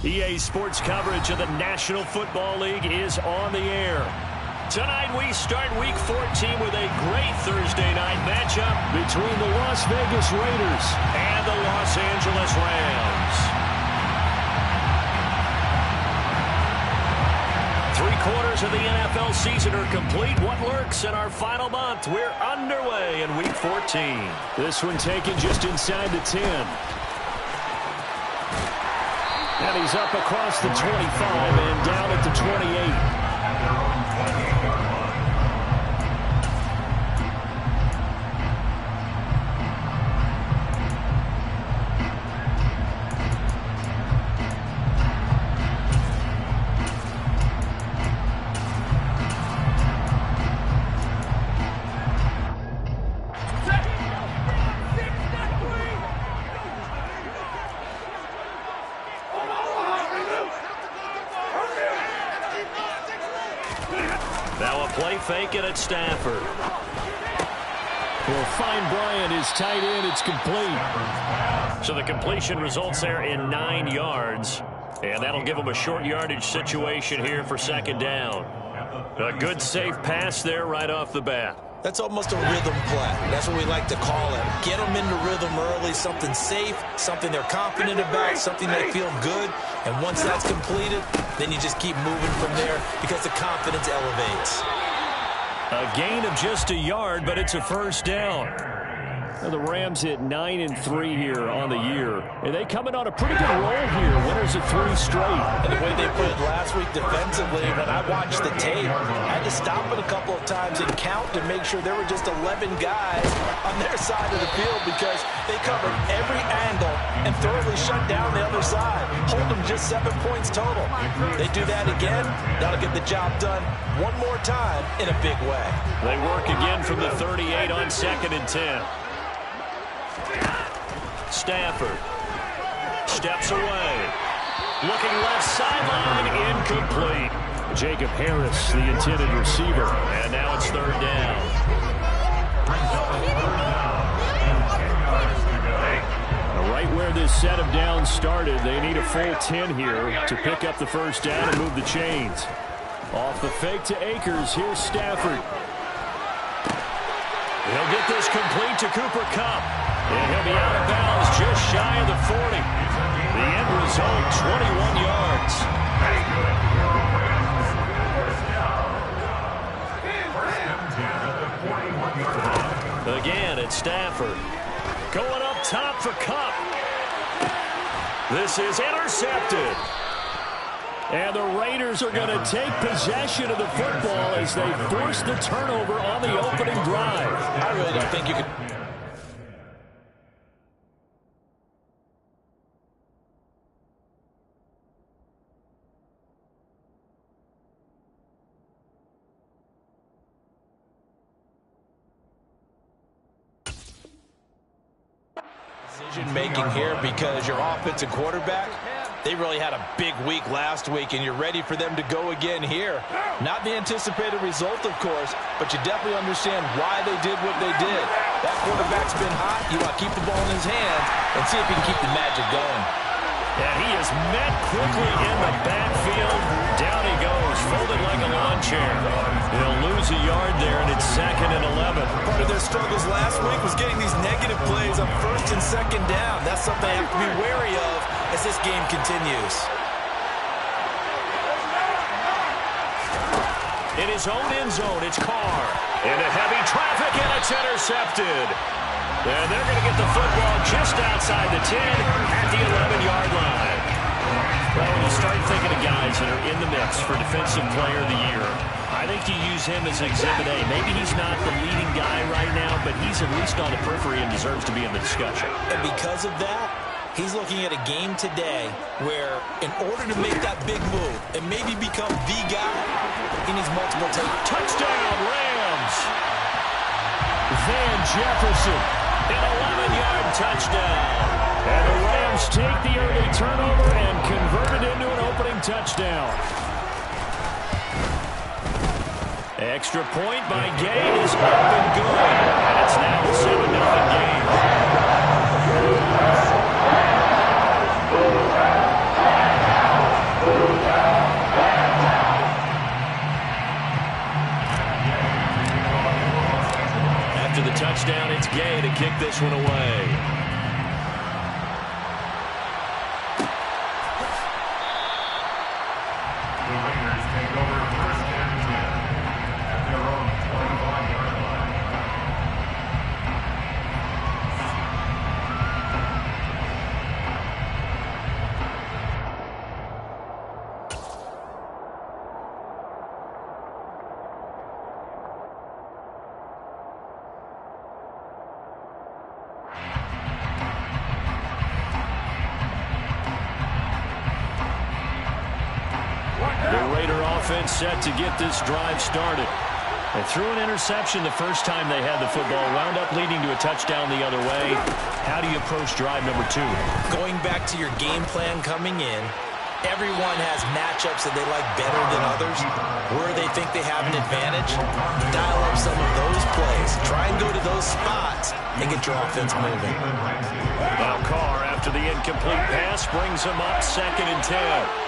EA Sports coverage of the National Football League is on the air. Tonight we start Week 14 with a great Thursday night matchup between the Las Vegas Raiders and the Los Angeles Rams. 3/4 of the NFL season are complete. What lurks in our final month? We're underway in Week 14. This one taken just inside the 10. And he's up across the 25 and down at the 28. Now a play fake it at Stafford. Will find Bryant, his tight end. It's complete. So the completion results there in 9 yards. And that'll give them a short yardage situation here for second down. A good safe pass there right off the bat. That's almost a rhythm play. That's what we like to call it. Get them into rhythm early, something safe, something they're confident about, something they feel good. And once that's completed, then you just keep moving from there because the confidence elevates. A gain of just a yard, but it's a first down. Well, the Rams hit 9-3 here on the year. And they coming on a pretty good roll here. Winners of 3 straight. And the way they played last week defensively, when I watched the tape, I had to stop it a couple of times and count to make sure there were just 11 guys on their side of the field because they covered every angle and thoroughly shut down the other side. Hold them just 7 points total. They do that again, that'll get the job done one more time in a big way. They work again from the 38 on 2nd and 10. Stafford steps away. Looking left sideline, incomplete. Jacob Harris, the intended receiver. And now it's 3rd down. Right where this set of downs started, they need a full 10 here to pick up the first down and move the chains. Off the fake to Akers, here's Stafford. He'll get this complete to Cooper Kupp. And he'll be out of bounds just shy of the 40. The end result, 21 yards. Again, it's Stafford. Going up top for Kupp. This is intercepted. And the Raiders are going to take possession of the football as they force the turnover on the opening drive. I really don't think you could... Decision-making here because your offensive quarterback, they really had a big week last week, and you're ready for them to go again here. Not the anticipated result, of course, but you definitely understand why they did what they did. That quarterback's been hot. You want to keep the ball in his hand and see if he can keep the magic going. And he is met quickly in the backfield. Down he goes, folded like a lawn chair. He'll lose a yard there, and it's 2nd and 11. Part of their struggles last week was getting these negative plays on 1st and 2nd down. That's something they have to be wary of as this game continues. In his own end zone, it's Carr. Into heavy traffic, and it's intercepted. And they're going to get the football just outside the 10 at the 11-yard line. Well, when you start thinking of guys that are in the mix for Defensive Player of the Year, I think you use him as Exhibit A. Maybe he's not the leading guy right now, but he's at least on the periphery and deserves to be in the discussion. And because of that, he's looking at a game today where in order to make that big move and maybe become the guy, he needs multiple takes. Touchdown, Rams! Van Jefferson, an 11-yard touchdown. And the Rams take the early turnover and convert it into an opening touchdown. Extra point by Gay is up and good. And it's now a 7-0 game. offense set to get this drive started. They threw an interception the first time they had the football, wound up leading to a touchdown the other way. How do you approach drive number 2? Going back to your game plan coming in, everyone has matchups that they like better than others, where they think they have an advantage. Dial up some of those plays. Try and go to those spots and get your offense moving. Now Carr, after the incomplete pass, brings him up 2nd and 10.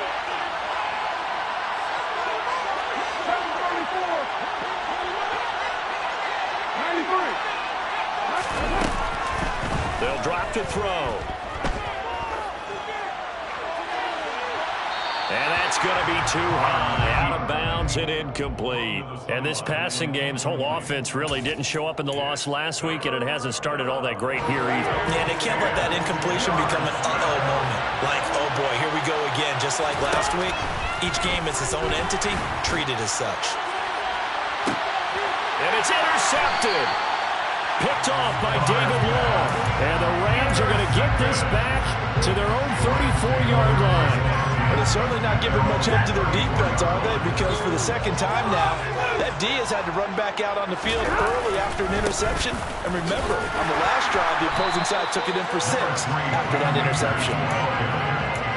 They'll drop to throw. And that's going to be too high, out of bounds and incomplete. And this passing game's whole offense really didn't show up in the loss last week, and it hasn't started all that great here either. Yeah, they can't let that incompletion become an uh-oh moment. Like, oh boy, here we go again, just like last week. Each game is its own entity, treated as such. And it's intercepted. Picked off by David Long. And the Rams are going to get this back to their own 34-yard line. But they're certainly not giving much help to their defense, are they? Because for the second time now, that D has had to run back out on the field early after an interception. And remember, on the last drive, the opposing side took it in for 6 after that interception.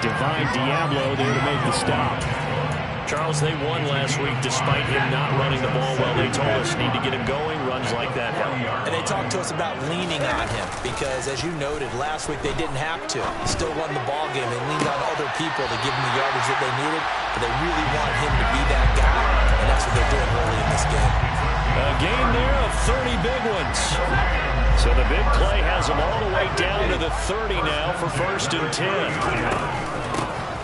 Divine Diablo there to make the stop. Charles, they won last week despite him not running the ball well. They told us need to get him going. Runs like that help. And they talked to us about leaning on him because, as you noted, last week they didn't have to. Still won the ball game. They leaned on other people to give them the yardage that they needed, but they really want him to be that guy, and that's what they're doing early in this game. A game there of 30 big ones. So the big play has them all the way down to the 30 now for 1st and 10.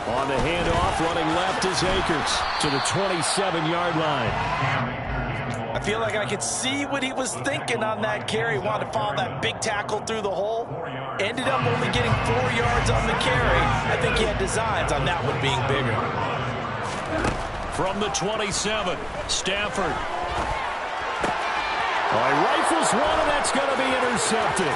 On the handoff, running left is Akers to the 27-yard line. I feel like I could see what he was thinking on that carry. Wanted to follow that big tackle through the hole. Ended up only getting 4 yards on the carry. I think he had designs on that one being bigger. From the 27, Stafford. He rifles one, and that's going to be intercepted.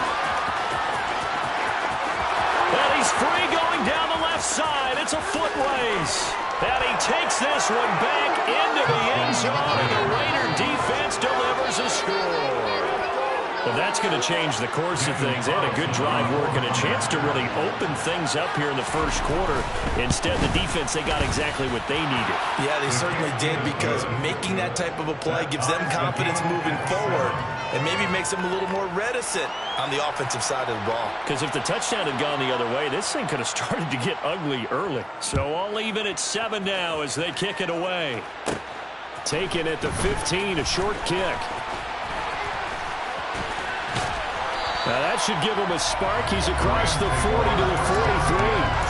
And he's free going down the left side. It's a foot race. And he takes this one back into the end zone, and the Raider defense delivers a score. Well, that's going to change the course of things. They had a good drive work and a chance to really open things up here in the first quarter. Instead, the defense, they got exactly what they needed. Yeah, they certainly did, because making that type of a play gives them confidence moving forward and maybe makes them a little more reticent on the offensive side of the ball. Because if the touchdown had gone the other way, this thing could have started to get ugly early. So all even at 7 now as they kick it away. Taken at the 15, a short kick. Now that should give him a spark. He's across the 40 to the 43.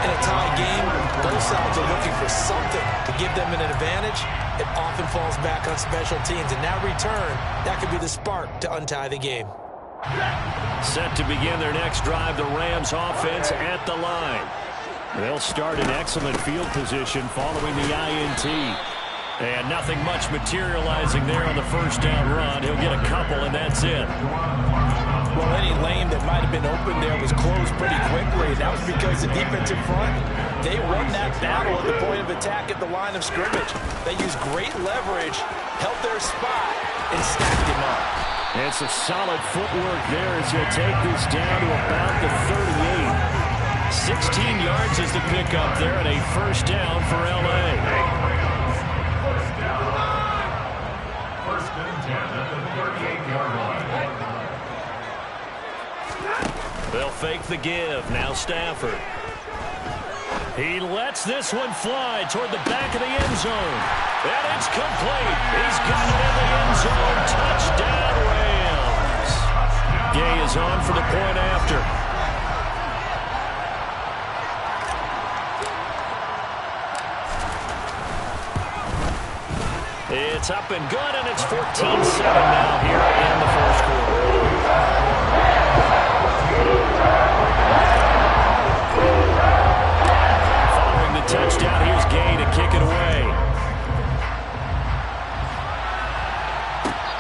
In a tie game, both sides are looking for something to give them an advantage. It often falls back on special teams, and that return, that could be the spark to untie the game. Set to begin their next drive, the Rams offense at the line. They'll start in excellent field position following the INT. And nothing much materializing there on the first down run. He'll get a couple, and that's it. Well, any lane that might have been open there was closed pretty quickly. That was because the defensive front, they won that battle at the point of attack at the line of scrimmage. They used great leverage, held their spot, and stacked him up. It's a solid footwork there as he'll take this down to about the 38. 16 yards is the pickup there, and a first down for L.A. First and 10 at the 38-yard line. They'll fake the give. Now Stafford. He lets this one fly toward the back of the end zone. And it's complete. He's got it in the end zone. Touchdown, Rams. Gay is on for the point after. It's up and good, and it's 14-7 now here in the first quarter. Following the touchdown, here's Gay to kick it away.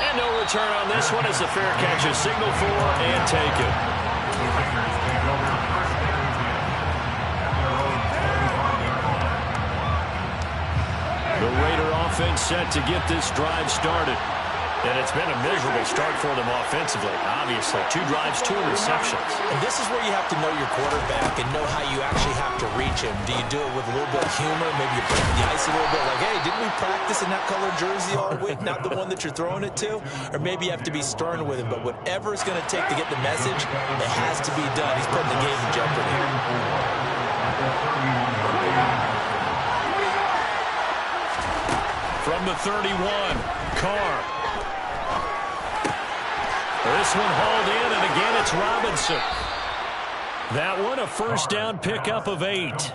And no return on this one as the fair catch is signaled for and taken. The and set to get this drive started. And it's been a miserable start for them offensively, obviously. 2 drives, 2 interceptions. And this is where you have to know your quarterback and know how you actually have to reach him. Do you do it with a little bit of humor? Maybe you break the ice a little bit. Like, hey, didn't we practice in that color jersey all week? Not the one that you're throwing it to? Or maybe you have to be stern with him. But whatever it's going to take to get the message, it has to be done. He's putting the game in jeopardy. From the 31, Carr. This one hauled in, and again it's Robinson. That one a first down pickup of 8.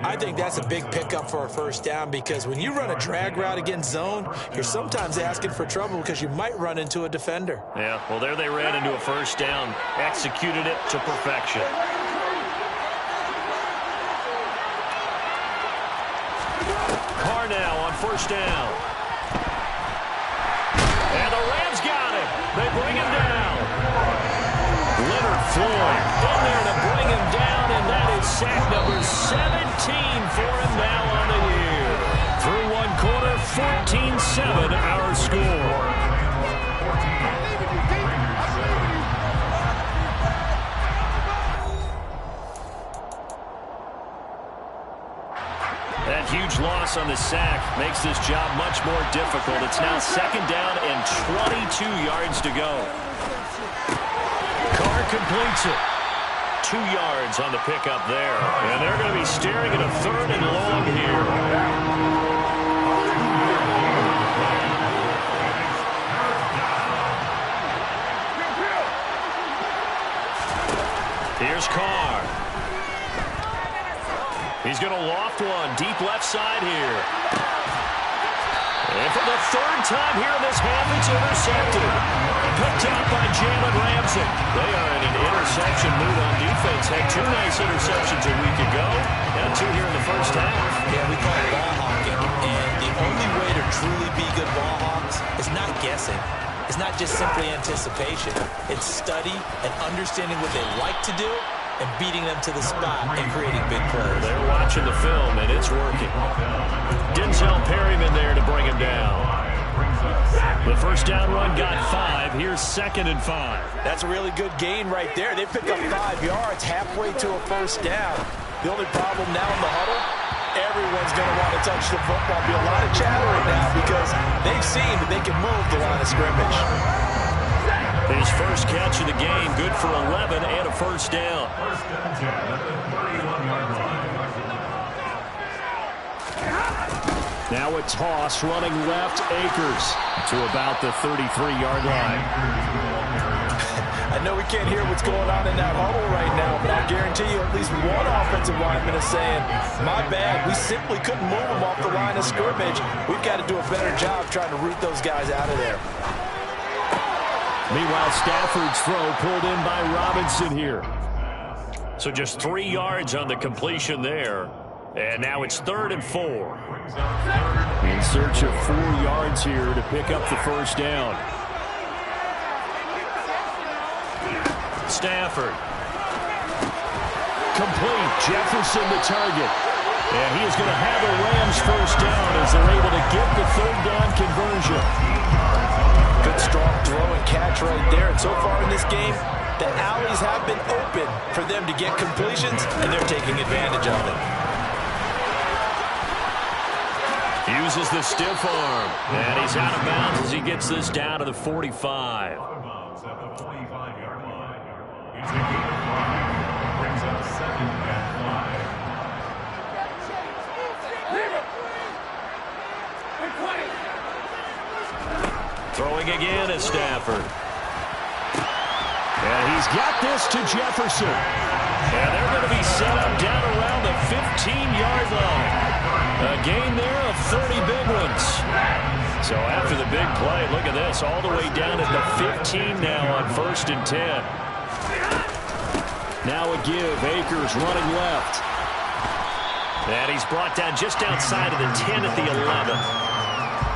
I think that's a big pickup for a first down because when you run a drag route against zone, you're sometimes asking for trouble because you might run into a defender. Yeah, well, there they ran into a first down, executed it to perfection. Carr now on first down. And the Rams got him. They bring him down. Leonard Floyd in there to bring him down, and that is sack number 17 for him now on the year. Through one quarter, 14-7 our score. That huge loss on the sack makes this job much more difficult. It's now second down and 22 yards to go. Carr completes it. 2 yards on the pickup there. And they're going to be staring at a 3rd and long here. Here's Carr. He's going to loft one deep left side here. And for the 3rd time here in this half, it's intercepted. Picked out by Jalen Ramsey. They are in an interception mood on defense. Had 2 nice interceptions a week ago, and 2 here in the first half. Yeah, we call it ball hawking. And the only way to truly be good ball hawks is not guessing. It's not just simply anticipation. It's study and understanding what they like to do and beating them to the spot and creating big plays. They're watching the film, and it's working. Denzel Perryman there to bring him down. The first down run got 5. Here's 2nd and 5. That's a really good gain right there. They pick up 5 yards halfway to a first down. The only problem now in the huddle, everyone's going to want to touch the football. Be a lot of chattering now because they've seen that they can move the line of scrimmage. His first catch of the game, good for 11 and a first down. First and 10 at the 31-yard line. Now a toss running left, Akers to about the 33-yard line. I know we can't hear what's going on in that huddle right now, but I guarantee you at least one offensive lineman is saying, my bad, we simply couldn't move them off the line of scrimmage. We've got to do a better job trying to root those guys out of there. Meanwhile, Stafford's throw pulled in by Robinson here. So just 3 yards on the completion there. And now it's 3rd and 4. In search of 4 yards here to pick up the first down. Stafford. Complete. Jefferson the target. And he is going to have a Rams first down as they're able to get the 3rd down conversion. Good strong throw and catch right there. And so far in this game, the alleys have been open for them to get completions, and they're taking advantage of it. Uses the stiff arm, and he's out of bounds as he gets this down to the 45. Out of bounds at the 45-yard line. It's a gain of 5. Brings up 2nd and 5. Throwing again is Stafford. And he's got this to Jefferson. And they're going to be set up down around the 15-yard line. A gain there of 30 big ones. So after the big play, look at this, all the way down at the 15 now on 1st and 10. Now a give, Akers running left. And he's brought down just outside of the 10 at the 11.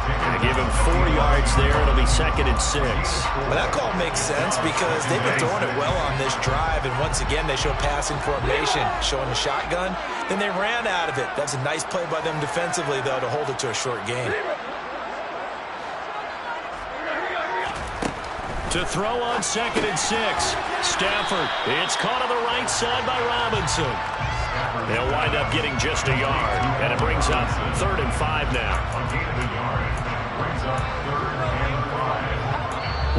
Gonna give him 4 yards there. It'll be 2nd and 6. Well, that call makes sense because they've been throwing it well on this drive, and once again, they show passing formation, showing the shotgun. Then they ran out of it. That's a nice play by them defensively, though, to hold it to a short gain. To throw on 2nd and 6. Stafford. It's caught on the right side by Robinson. They'll wind up getting just a yard, and it brings up 3rd and 5 now.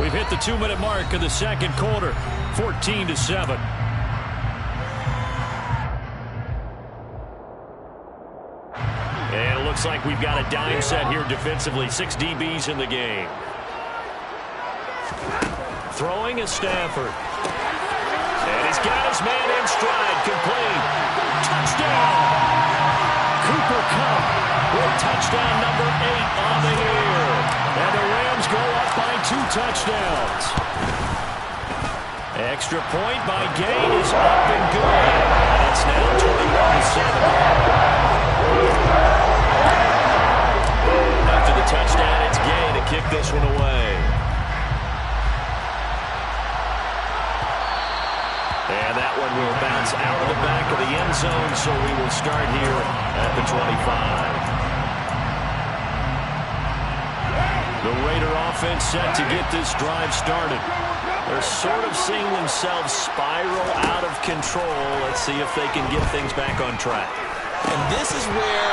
We've hit the 2-minute mark of the second quarter, 14-7. And it looks like we've got a dime set here defensively. 6 DBs in the game. Throwing is Stafford. And he's got his man in stride, complete. Touchdown! Cooper Kupp with touchdown number 8 on the year. And the Rams go up by 2 touchdowns. Extra point by Gay is up and good. And it's now 21-7. After the touchdown, it's Gay to kick this one away. And that one will bounce out of the back of the end zone, so we will start here at the 25. The Raider offense set to get this drive started. They're sort of seeing themselves spiral out of control. Let's see if they can get things back on track. And this is where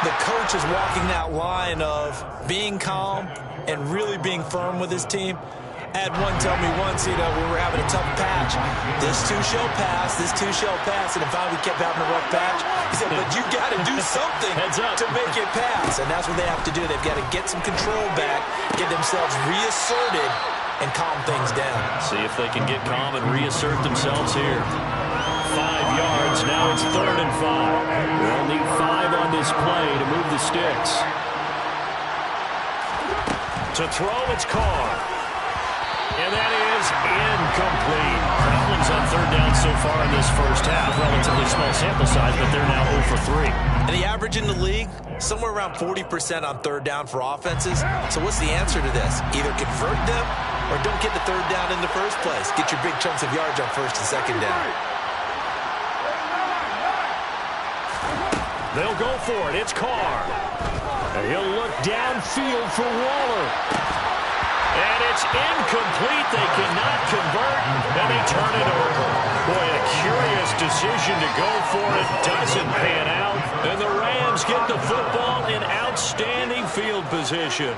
the coach is walking that line of being calm and really being firm with his team. I had one tell me once, we were having a tough patch. This too shall pass, this too shall pass. And if we kept having a rough patch, he said, but you got to do something to make it pass. And that's what they have to do. They've got to get some control back, get themselves reasserted, and calm things down. See if they can get calm and reassert themselves here. 5 yards, now it's 3rd and 5. They'll need 5 on this play to move the sticks. To throw, it's Carr. And that is incomplete. Problems on 3rd down so far in this first half. Relatively small sample size, but they're now 0 for 3. And the average in the league, somewhere around 40% on 3rd down for offenses. So what's the answer to this? Either convert them or don't get the 3rd down in the first place. Get your big chunks of yards on 1st and 2nd down. They'll go for it. It's Carr. And he'll look downfield for Waller. And it's incomplete. They cannot convert, and they turn it over. Boy, a curious decision to go for it. Doesn't pan out, and the Rams get the football in outstanding field position.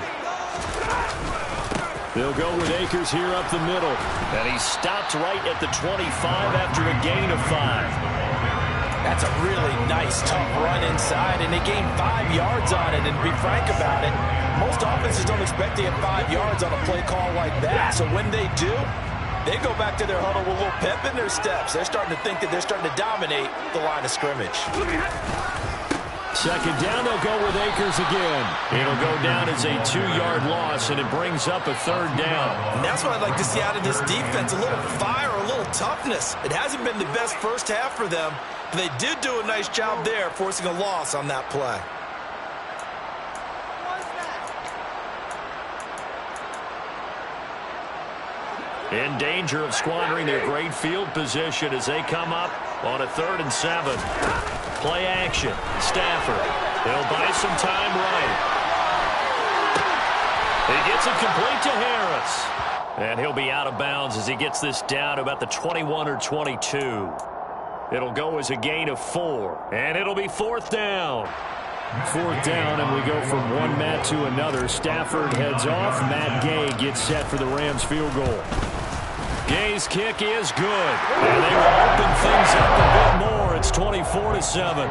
They'll go with Akers here up the middle. And he stopped right at the 25 after a gain of 5. That's a really nice, tough run inside, and they gained 5 yards on it. And to be frank about it, most offenses don't expect to get 5 yards on a play call like that. So when they do, they go back to their huddle with a little pep in their steps. They're starting to think that they're starting to dominate the line of scrimmage. 2nd down, they'll go with Akers again. It'll go down as a 2-yard loss, and it brings up a 3rd down. And that's what I'd like to see out of this defense, a little fire, a little toughness. It hasn't been the best first half for them, but they did do a nice job there, forcing a loss on that play. In danger of squandering their great field position as they come up on a 3rd and 7. Play action. Stafford. He'll buy some time right. He gets it complete to Harris. And he'll be out of bounds as he gets this down to about the 21 or 22. It'll go as a gain of 4. And it'll be 4th down. 4th down, and we go from one Matt to another. Stafford heads off. Matt Gay gets set for the Rams field goal. Gay's kick is good. And they will open things up a bit more. It's 24-7.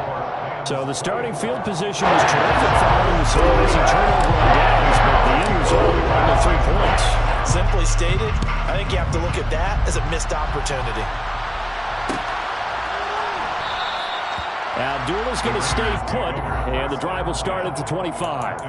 So the starting field position was terrific following the surprising turnover on downs, but the end result on the 3 points. Simply stated, I think you have to look at that as a missed opportunity. Abdullah's going to stay put, and the drive will start at the 25.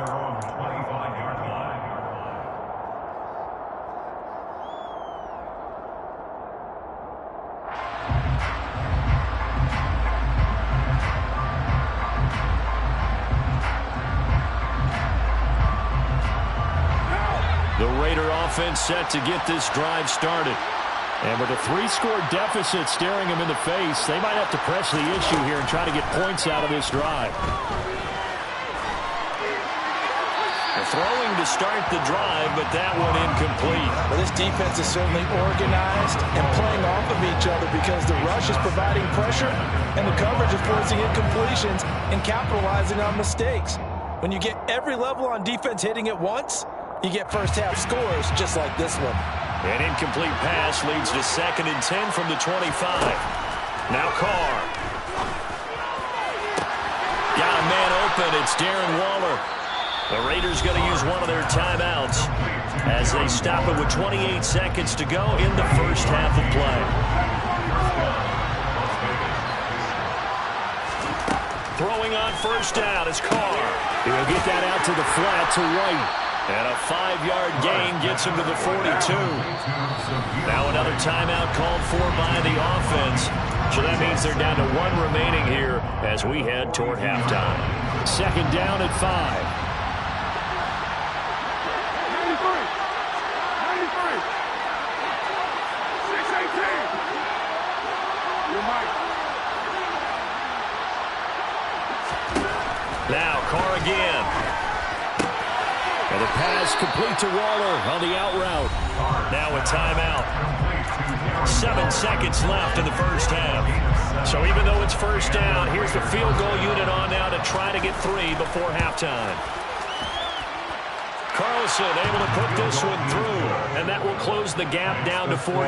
Raider offense set to get this drive started. And with a 3-score deficit staring them in the face, they might have to press the issue here and try to get points out of this drive. Throwing to start the drive, but that one incomplete. Well, this defense is certainly organized and playing off of each other because the rush is providing pressure and the coverage is forcing incompletions and capitalizing on mistakes. When you get every level on defense hitting at once, you get first-half scores just like this one. An incomplete pass leads to 2nd and 10 from the 25. Now Carr. Got a man open. It's Darren Waller. The Raiders going to use one of their timeouts as they stop it with 28 seconds to go in the first half of play. Throwing on first down is Carr. He'll get that out to the flat to White. And a 5-yard gain gets him to the 42. Now another timeout called for by the offense. So that means they're down to 1 remaining here as we head toward halftime. 2nd down at 5. Now Carr again. And the pass complete to Waller on the out route. Now a timeout. 7 seconds left in the first half. So even though it's first down, here's the field goal unit on now to try to get 3 before halftime. Carlson able to put this one through, and that will close the gap down to 14.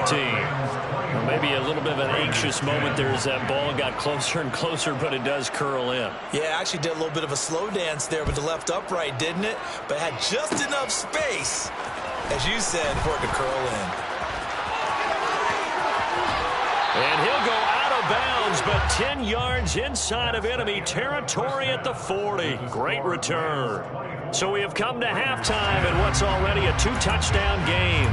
Well, maybe a little bit of an anxious moment there as that ball got closer and closer, but it does curl in. Yeah, actually did a little bit of a slow dance there with the left upright, didn't it? But had just enough space, as you said, for it to curl in. And he'll go out of bounds, but 10 yards inside of enemy territory at the 40. Great return. So we have come to halftime in what's already a 2-touchdown game.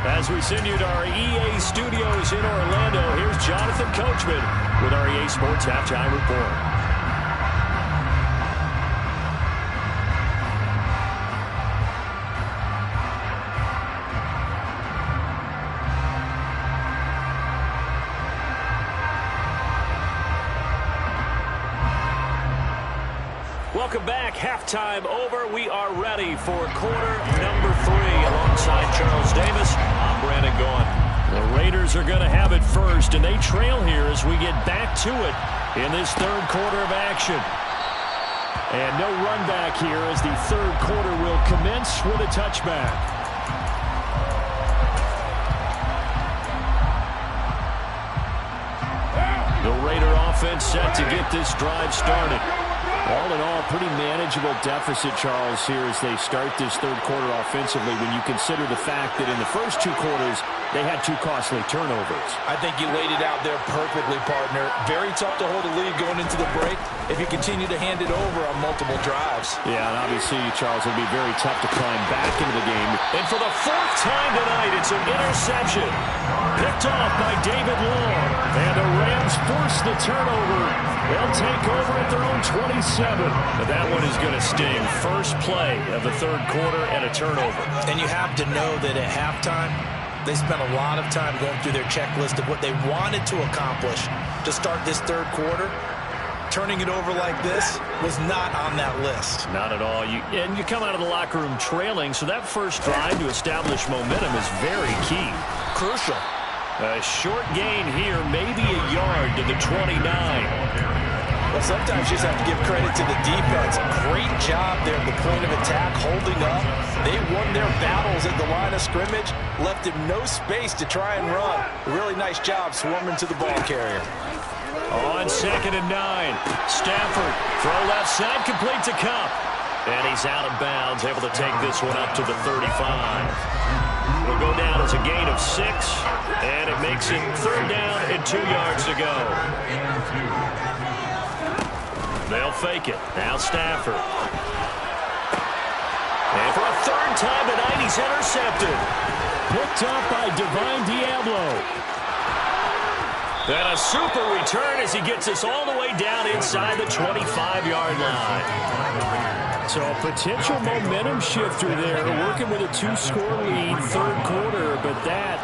As we send you to our EA studios in Orlando, here's Jonathan Coachman with our EA Sports Halftime Report. Welcome back. Halftime over. We are ready for quarter number 3. Alongside Charles Davis, I'm Brandon Gaughan. The Raiders are going to have it first, and they trail here as we get back to it in this third quarter of action. And no run back here as the third quarter will commence with a touchback. The Raider offense set to get this drive started. All in all, pretty manageable deficit, Charles, here as they start this third quarter offensively when you consider the fact that in the first 2 quarters, they had 2 costly turnovers. I think you laid it out there perfectly, partner. Very tough to hold a lead going into the break if you continue to hand it over on multiple drives. Yeah, and obviously, Charles, it'll be very tough to climb back into the game. And for the 4th time tonight, it's an interception. Picked off by David Long. And the Rams force the turnover. They'll take over at their own 27. But that one is going to sting. First play of the third quarter and a turnover. And you have to know that at halftime, they spent a lot of time going through their checklist of what they wanted to accomplish to start this third quarter. Turning it over like this was not on that list. Not at all. And you come out of the locker room trailing, so that first drive to establish momentum is very key. Crucial. A short gain here, maybe a yard to the 29. Well, sometimes you just have to give credit to the defense. Great job there at the point of attack, holding up. They won their battles at the line of scrimmage, left him no space to try and run. Really nice job swarming to the ball carrier. On 2nd and 9, Stafford, throw left side, complete to Cup. And he's out of bounds, able to take this one up to the 35. It'll go down as a gain of 6, and it makes it 3rd down and 2 yards to go. They'll fake it. Now Stafford. And for a 3rd time tonight, he's intercepted. Picked up by Divine Diablo. And a super return as he gets us all the way down inside the 25-yard line. So a potential momentum shifter there, working with a 2-score lead, third quarter, but that,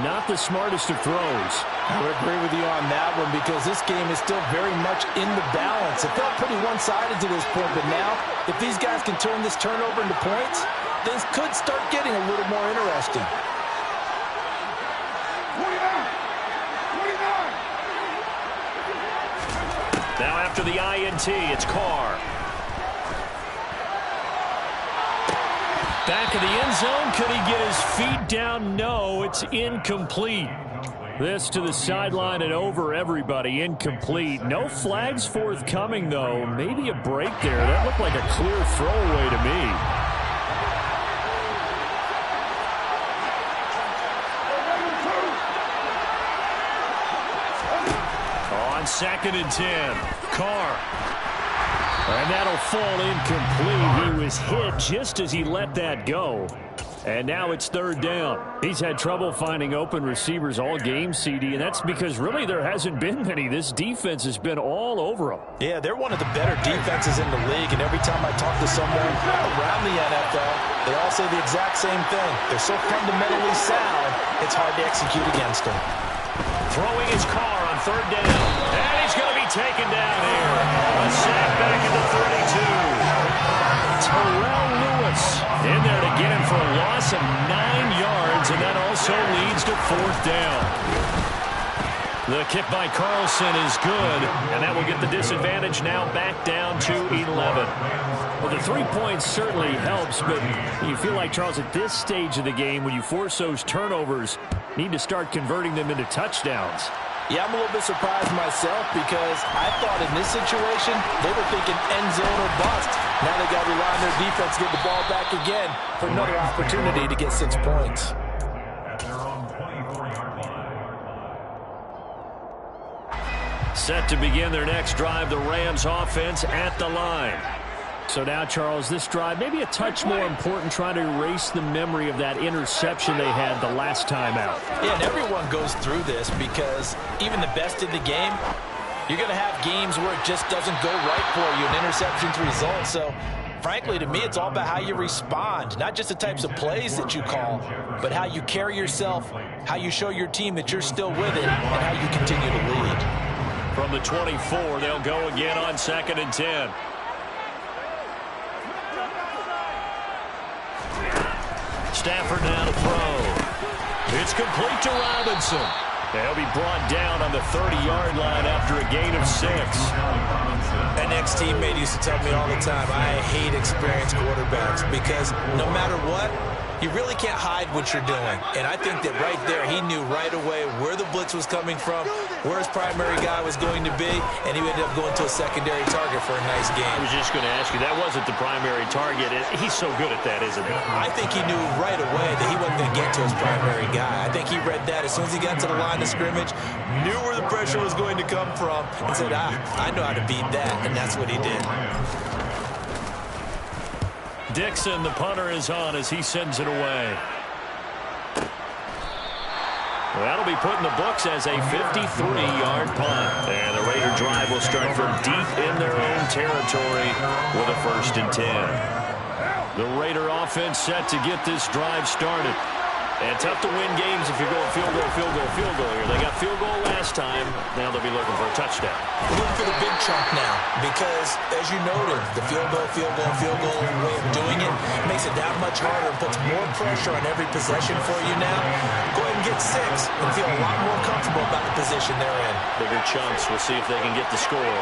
not the smartest of throws. I would agree with you on that one because this game is still very much in the balance. It felt pretty one-sided to this point, but now, if these guys can turn this turnover into points, things could start getting a little more interesting. 29. Now after the INT, it's Carr. Back of the end zone. Could he get his feet down? No, it's incomplete. This to the sideline and over everybody. Incomplete. No flags forthcoming, though. Maybe a break there. That looked like a clear throwaway to me. On 2nd and 10. Carr. And that'll fall incomplete. He was hit just as he let that go. And now it's 3rd down. He's had trouble finding open receivers all game, CD, and that's because really there hasn't been many. This defense has been all over them. Yeah, they're one of the better defenses in the league, and every time I talk to someone around the NFL, they all say the exact same thing. They're so fundamentally sound, it's hard to execute against them. Throwing his Carr on 3rd down. And he's going to be taken down here. A sack back at the 32. Terrell Lewis in there to get him for a loss of 9 yards, and that also leads to 4th down. The kick by Carlson is good, and that will get the disadvantage now back down to 11. Well, the 3 points certainly helps, but you feel like, Charles, at this stage of the game, when you force those turnovers, need to start converting them into touchdowns. Yeah, I'm a little bit surprised myself because I thought in this situation they were thinking end zone or bust. Now they got to rely on their defense to get the ball back again for another opportunity to get 6 points. At their own 24-yard line. Set to begin their next drive, the Rams offense at the line. So now, Charles, this drive maybe a touch more important, trying to erase the memory of that interception they had the last time out. Yeah, and everyone goes through this because even the best in the game, you're going to have games where it just doesn't go right for you, and interceptions result. So, frankly, to me, it's all about how you respond, not just the types of plays that you call, but how you carry yourself, how you show your team that you're still with it, and how you continue to lead. From the 24, they'll go again on 2nd and 10. Stafford now to throw. It's complete to Robinson. He'll be brought down on the 30-yard line after a gain of 6. An ex-teammate used to tell me all the time, I hate experienced quarterbacks because no matter what, you really can't hide what you're doing. And I think that right there, he knew right away where the blitz was coming from, where his primary guy was going to be, and he ended up going to a secondary target for a nice game. I was just going to ask you, that wasn't the primary target. He's so good at that, isn't he? I think he knew right away that he wasn't going to get to his primary guy. I think he read that as soon as he got to the line of scrimmage, knew where the pressure was going to come from, and said, I know how to beat that, and that's what he did. Dixon, the punter, is on as he sends it away. Well, that'll be put in the books as a 53-yard punt. And the Raider drive will start from deep in their own territory with a 1st and 10. The Raider offense set to get this drive started. And tough to win games if you're going field goal, field goal, field goal here. They got field goal last time. Now they'll be looking for a touchdown. Looking for the big chunk now because, as you noted, the field goal way of doing it makes it that much harder and puts more pressure on every possession for you now. Go ahead and get 6 and feel a lot more comfortable about the position they're in. Bigger chunks. We'll see if they can get the score.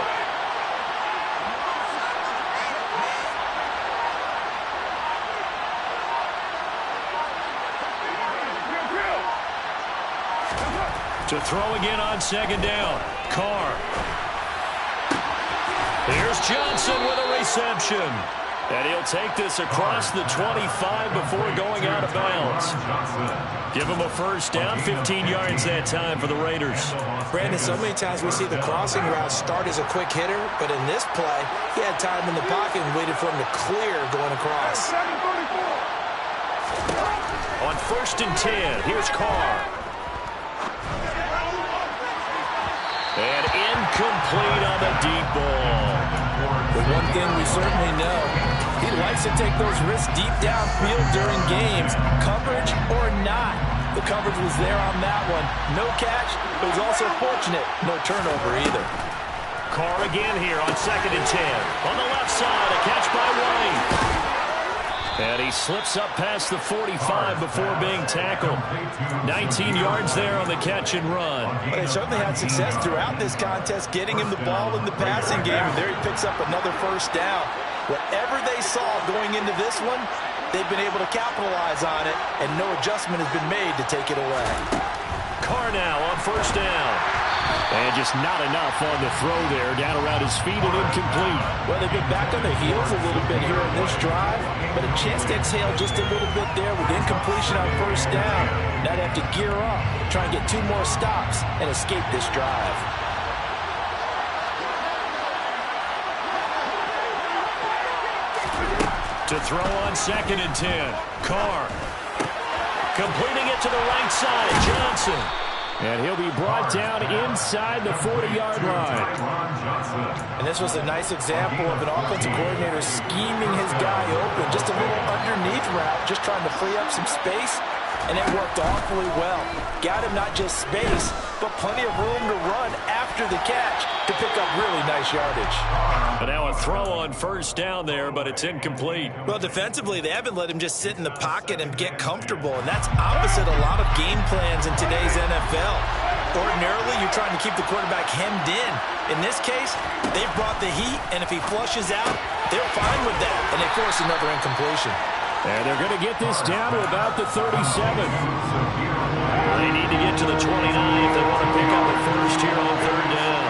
To throw again on 2nd down. Carr. Here's Johnson with a reception. And he'll take this across the 25 before going out of bounds. Give him a 1st down, 15 yards that time for the Raiders. Brandon, so many times we see the crossing route start as a quick hitter, but in this play, he had time in the pocket and waited for him to clear going across. On 1st and 10, here's Carr. And incomplete on the deep ball. The one thing we certainly know, He likes to take those risks deep downfield during games, coverage or not. The coverage was there on that one. No catch, but he's also fortunate. No turnover either. Carr again here on 2nd and 10. On the left side, a catch by White. And he slips up past the 45 before being tackled. 19 yards there on the catch and run. But they certainly had success throughout this contest, getting him the ball in the passing game. And there he picks up another first down. Whatever they saw going into this one, they've been able to capitalize on it, and no adjustment has been made to take it away. Carr now on 1st down. And just not enough on the throw there, down around his feet and incomplete. Well, they've been back on their heels a little bit here in this drive, but a chance to exhale just a little bit there with incompletion on 1st down. Now they have to gear up, try and get 2 more stops, and escape this drive. To throw on 2nd and 10. Carr. Completing it to the right side. Johnson. And he'll be brought down inside the 40-yard line. And this was a nice example of an offensive coordinator scheming his guy open. Just a little underneath route, just trying to free up some space. And it worked awfully well. Got him not just space, but plenty of room to run after the catch to pick up really nice yardage. And now a throw on 1st down there, but it's incomplete. Well, defensively, they haven't let him just sit in the pocket and get comfortable, and that's opposite a lot of game plans in today's NFL. Ordinarily, you're trying to keep the quarterback hemmed in. In this case, they've brought the heat, and if he flushes out, they're fine with that, and they force another incompletion. And they're going to get this down to about the 37. They need to get to the 29 if they want to pick up a first here on 3rd down.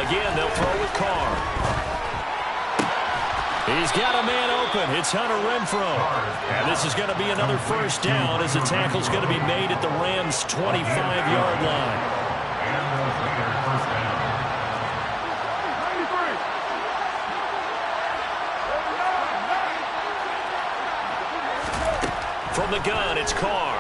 Again, they'll throw with Carr. He's got a man open. It's Hunter Renfrow. And this is going to be another 1st down as the tackle's going to be made at the Rams' 25-yard line. From the gun, it's Carr.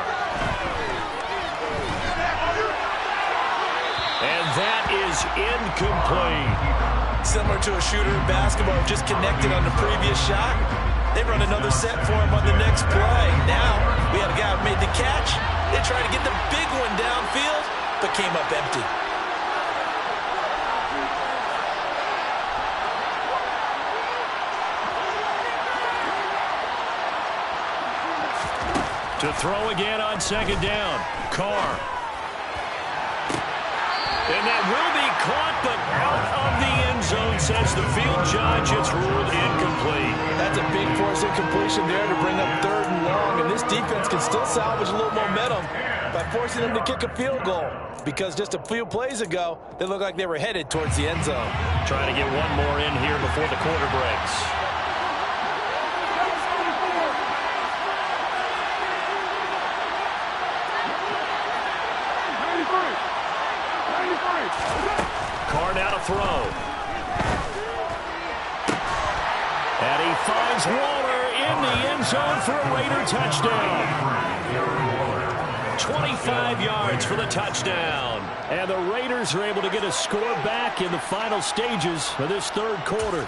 And that is incomplete. Similar to a shooter in basketball, just connected on the previous shot. They run another set for him on the next play. Now, we had a guy who made the catch. They tried to get the big one downfield, but came up empty. To throw again on 2nd down. Carr. And that will be caught, but out of the end zone, says the field judge. It's ruled incomplete. That's a big force incompletion there to bring up 3rd and long, and this defense can still salvage a little momentum by forcing them to kick a field goal, because just a few plays ago, they looked like they were headed towards the end zone. Trying to get one more in here before the quarter breaks. Carr now to throw. And he finds Waller in the end zone for a Raider touchdown. 25 yards for the touchdown. And the Raiders are able to get a score back in the final stages of this 3rd quarter.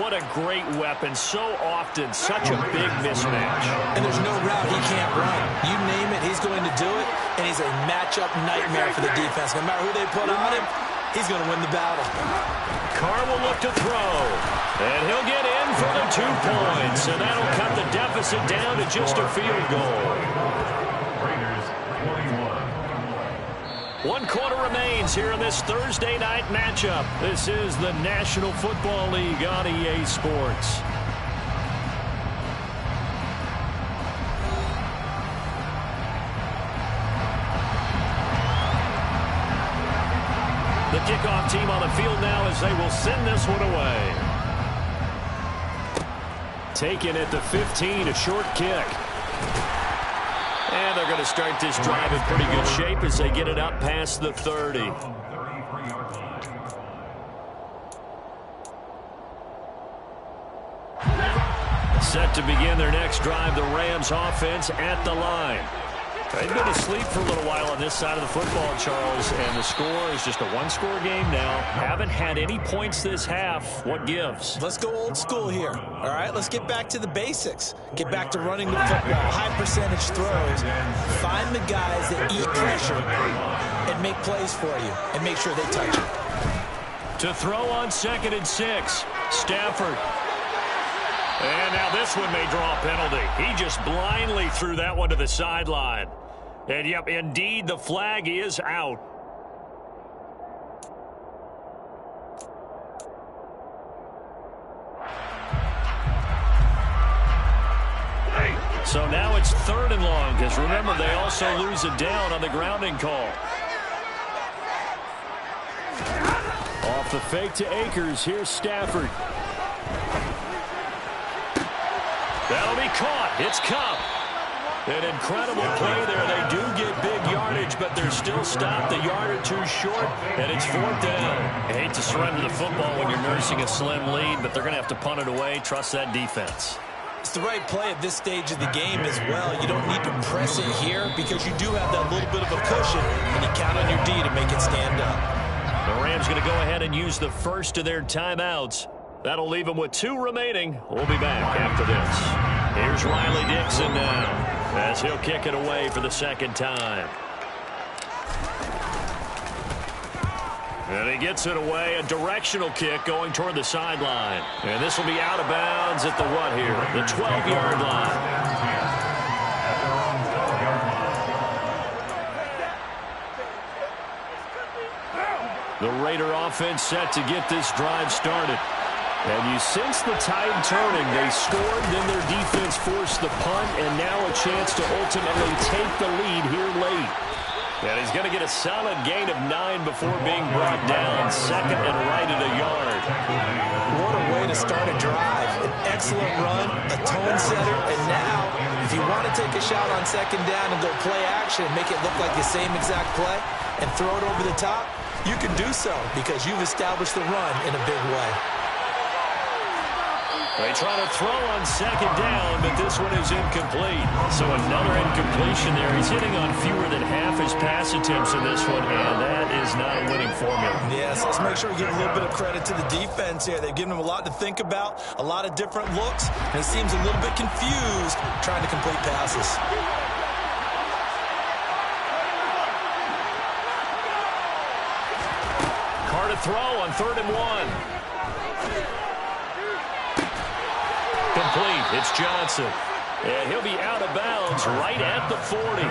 What a great weapon. So often, such a big mismatch. And there's no route he can't run. You name it, he's going to do it. And he's a matchup nightmare for the defense. No matter who they put on him, he's going to win the battle. Carr will look to throw. And he'll get in for the 2 points. And that'll cut the deficit down to just a field goal. Raiders 21. 1 quarter remains here in this Thursday night matchup. This is the National Football League on EA Sports. The kickoff team on the field now as they will send this one away. Taken at the 15, a short kick. And they're going to start this drive in pretty good shape as they get it up past the 30. Set to begin their next drive, the Rams offense at the line. They've been asleep for a little while on this side of the football, Charles, and the score is just a one-score game now. Haven't had any points this half. What gives? Let's go old school here. All right, let's get back to the basics. Get back to running the football, high percentage throws. Find the guys that eat pressure and make plays for you and make sure they touch it. To throw on 2nd and 6, Stafford. And now this one may draw a penalty. He just blindly threw that one to the sideline. And, yep, indeed, the flag is out. So now it's 3rd and long, because remember, they also lose a down on the grounding call. Off the fake to Akers, here's Stafford. That'll be caught. It's Cup. An incredible play there. They do get big yardage, but they're still stopped a yard or two short, and it's 4th down. I hate to surrender the football when you're nursing a slim lead, but they're going to have to punt it away. Trust that defense. It's the right play at this stage of the game as well. You don't need to press it here because you do have that little bit of a cushion, and you count on your D to make it stand up. The Rams going to go ahead and use the first of their timeouts. That'll leave them with 2 remaining. We'll be back after this. Here's Riley Dixon now as he'll kick it away for the 2nd time. And he gets it away, a directional kick going toward the sideline. And this will be out of bounds at the what here? The 12-yard line. The Raider offense set to get this drive started. And you sense the tide turning. They scored, then their defense forced the punt, and now a chance to ultimately take the lead here late. And he's going to get a solid gain of 9 before being brought down. 2nd and right at a yard. What a way to start a drive. An excellent run, a tone setter, and now, if you want to take a shot on 2nd down and go play action and make it look like the same exact play and throw it over the top, you can do so because you've established the run in a big way. They try to throw on 2nd down, but this one is incomplete. So another incompletion there. He's hitting on fewer than half his pass attempts in this one, and that is not a winning formula. Yes, let's make sure we give a little bit of credit to the defense here. They've given him a lot to think about, a lot of different looks, and he seems a little bit confused trying to complete passes. Carr to throw on 3rd and 1. Complete. It's Johnson. And he'll be out of bounds right at the 40.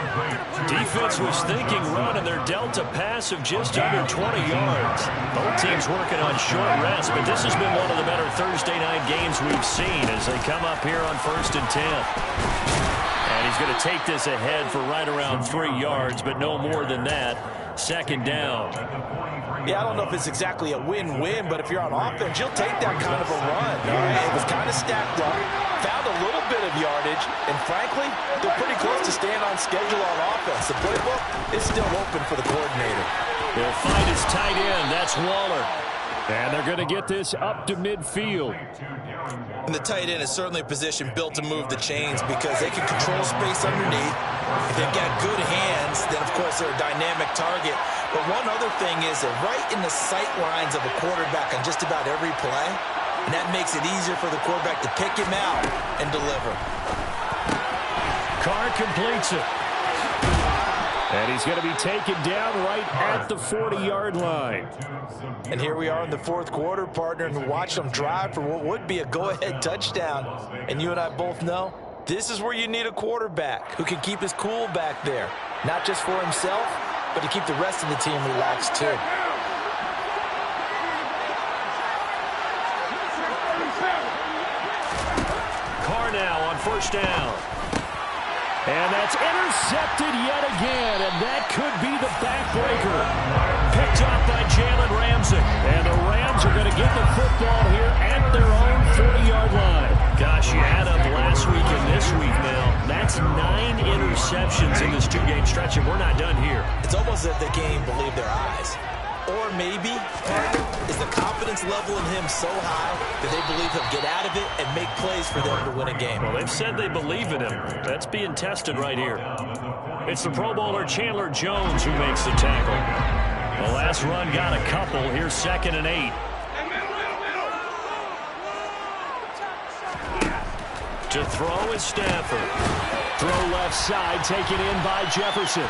Defense was thinking run, and they're dealt a pass of just under 20 yards. Both teams working on short rest, but this has been one of the better Thursday night games we've seen as they come up here on 1st and 10. And he's going to take this ahead for right around 3 yards, but no more than that. 2nd down. Yeah, I don't know if it's exactly a win-win, but if you're on offense, you'll take that kind of a run. All right? It was kind of stacked up, found a little bit of yardage, and frankly, they're pretty close to staying on schedule on offense. The playbook is still open for the coordinator. They'll find his tight end. That's Waller. And they're going to get this up to midfield. And the tight end is certainly a position built to move the chains because they can control space underneath. If they've got good hands, then, of course, they're a dynamic target. But one other thing is they're right in the sight lines of a quarterback on just about every play, and that makes it easier for the quarterback to pick him out and deliver. Carr completes it. And he's going to be taken down right at the 40-yard line. And here we are in the 4th quarter, partner, and watch them drive for what would be a go-ahead touchdown. And you and I both know this is where you need a quarterback who can keep his cool back there, not just for himself, but to keep the rest of the team relaxed too. Carr now on 1st down. And that's intercepted yet again, and that could be the backbreaker. Picked off by Jalen Ramsey. And the Rams are going to get the football here at their own 40-yard line. Gosh, you add up last week and this week now. That's 9 interceptions in this 2-game stretch, and we're not done here. It's almost as if they can't even believe their eyes. Or maybe, partner, is the confidence level in him so high that they believe he'll get out of it and make plays for them to win a game. Well, they've said they believe in him. That's being tested right here. It's the Pro Bowler Chandler Jones who makes the tackle. The last run got a couple. Here's 2nd and 8. To throw is Stafford. Throw left side, taken in by Jefferson.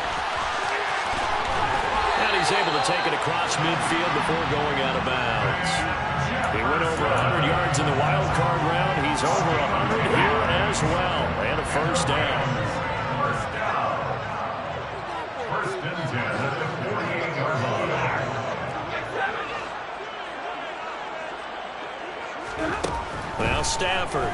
And he's able to take it across midfield before going out of bounds. He went over 100 yards in the wild card round. He's over 100 here as well. And a first down. First and 10 at the 48-yard line. Now Stafford.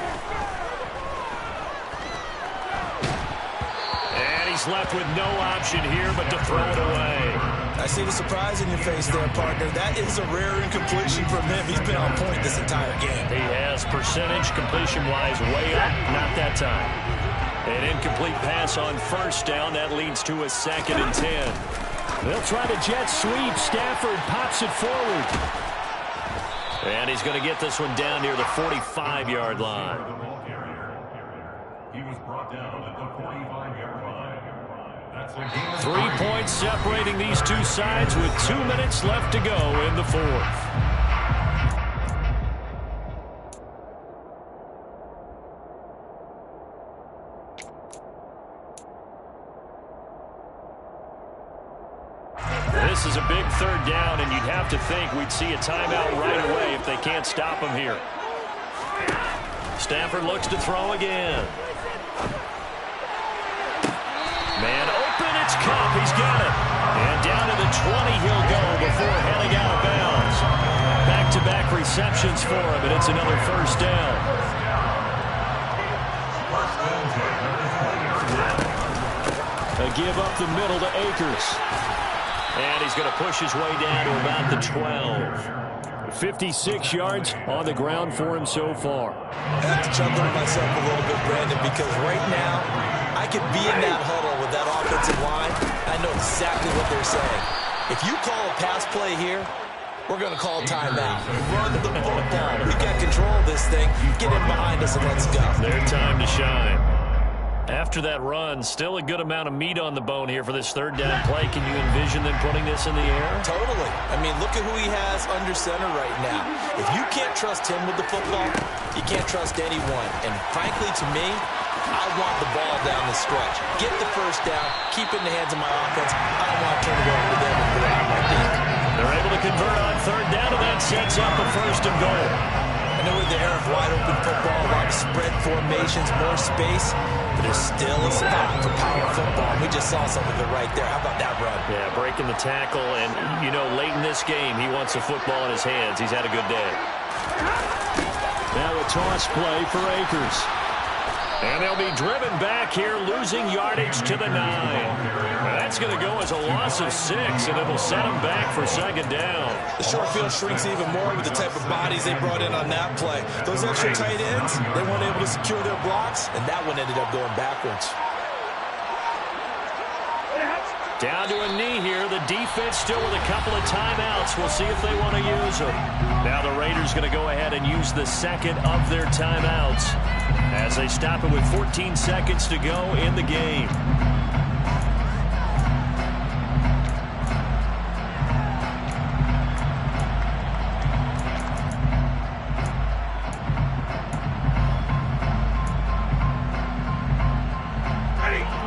And he's left with no option here but to throw it away. I see the surprise in your face there, partner. That is a rare incompletion from him. He's been on point this entire game. He has percentage completion-wise way up, not that time. An incomplete pass on first down. That leads to a 2nd and 10. They'll try to jet sweep. Stafford pops it forward. And he's going to get this one down near the 45-yard line. He was brought down at the 45-yard line. 3 points separating these two sides with 2 minutes left to go in the 4th. This is a big 3rd down, and you'd have to think we'd see a timeout right away if they can't stop him here. Stafford looks to throw again. Man open, it's Cup. He's got it. And down to the 20 he'll go before heading out of bounds. Back-to-back receptions for him, and it's another first down. A give up the middle to Akers. And he's going to push his way down to about the 12. 56 yards on the ground for him so far. I have to chuckle to myself a little bit, Brandon, because right now I could be in that huddle with that offensive line. I know exactly what they're saying. If you call a pass play here, we're going to call timeout. Run the football. We got control of this thing. Get in behind us and let's go. Their time to shine. After that run, still a good amount of meat on the bone here for this 3rd down play. Can you envision them putting this in the air? Totally. I mean, look at who he has under center right now. If you can't trust him with the football, you can't trust anyone. And frankly, to me, I want the ball down the stretch. Get the first down. Keep it in the hands of my offense. I don't want to turn it over to them and put it out my deep. They're able to convert on 3rd down, and that sets up a 1st and goal. I know in the era of wide-open football, a lot of spread formations, more space, but there's still a spot for power football. We just saw some of it right there. How about that run? Yeah, breaking the tackle, and, you know, late in this game, he wants the football in his hands. He's had a good day. Now a toss play for Akers. And they'll be driven back here, losing yardage to the 9. That's going to go as a loss of 6, and it'll set them back for 2nd down. The short field shrinks even more with the type of bodies they brought in on that play. Those extra tight ends, they weren't able to secure their blocks, and that one ended up going backwards. Down to a knee here. The defense still with a couple of timeouts. We'll see if they want to use them. Now the Raiders going to go ahead and use the 2nd of their timeouts as they stop it with 14 seconds to go in the game.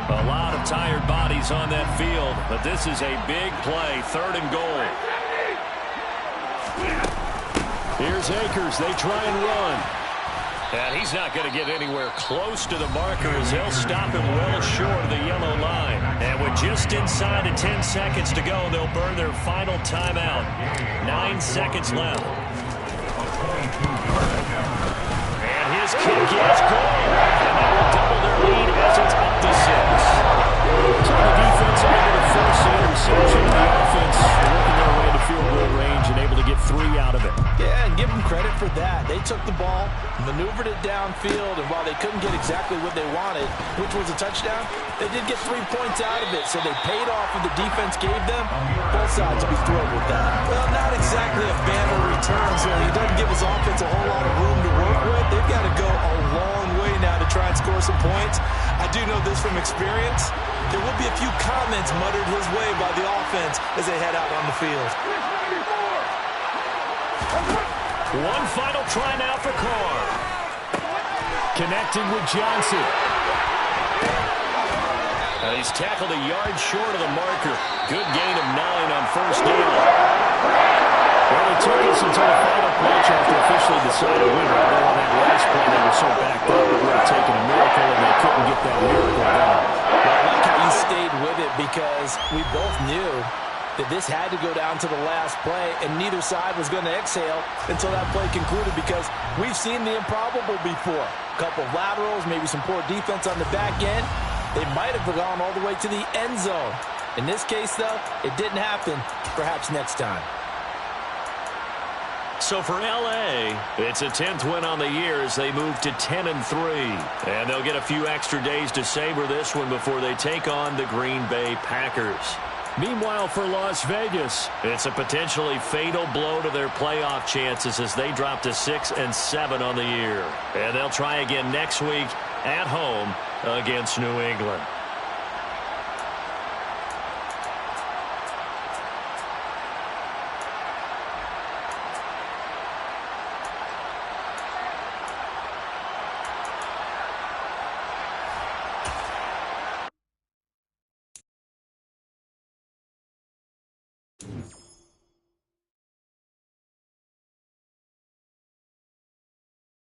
A lot of tired bodies on that field, but this is a big play, 3rd and goal. Here's Akers. They try and run. And he's not going to get anywhere close to the marker as they'll stop him well short of the yellow line. And with just inside of 10 seconds to go, they'll burn their final timeout. 9 seconds left. And his kick is good. And that will double their lead as it's up to 6. So the defense able to force the interception. The offense working their way to field goal range and able to get 3 out of it. Yeah, and give them them credit for that. They took the ball, maneuvered it downfield, and while they couldn't get exactly what they wanted, which was a touchdown, they did get 3 points out of it, so they paid off what the defense gave them. Both sides will be thrilled with that. Well, not exactly a banner return, so he doesn't give his offense a whole lot of room to work with. They've got to go a long way now to try and score some points. I do know this from experience. There will be a few comments muttered his way by the offense as they head out on the field. One final try now for Carr. Connecting with Johnson. He's tackled a yard short of the marker. Good gain of 9 on first down. Well, it took us until the final play chart to officially decide a winner. Although on that last play they were so backed up it would have taken a miracle and they couldn't get that miracle done. I like how you stayed with it because we both knew that this had to go down to the last play, and neither side was going to exhale until that play concluded because we've seen the improbable before. A couple of laterals, maybe some poor defense on the back end. They might have gone all the way to the end zone. In this case, though, it didn't happen. Perhaps next time. So for L.A., it's a 10th win on the year as they move to 10-3. And they'll get a few extra days to savor this one before they take on the Green Bay Packers. Meanwhile, for Las Vegas, it's a potentially fatal blow to their playoff chances as they drop to 6-7 on the year. And they'll try again next week at home against New England.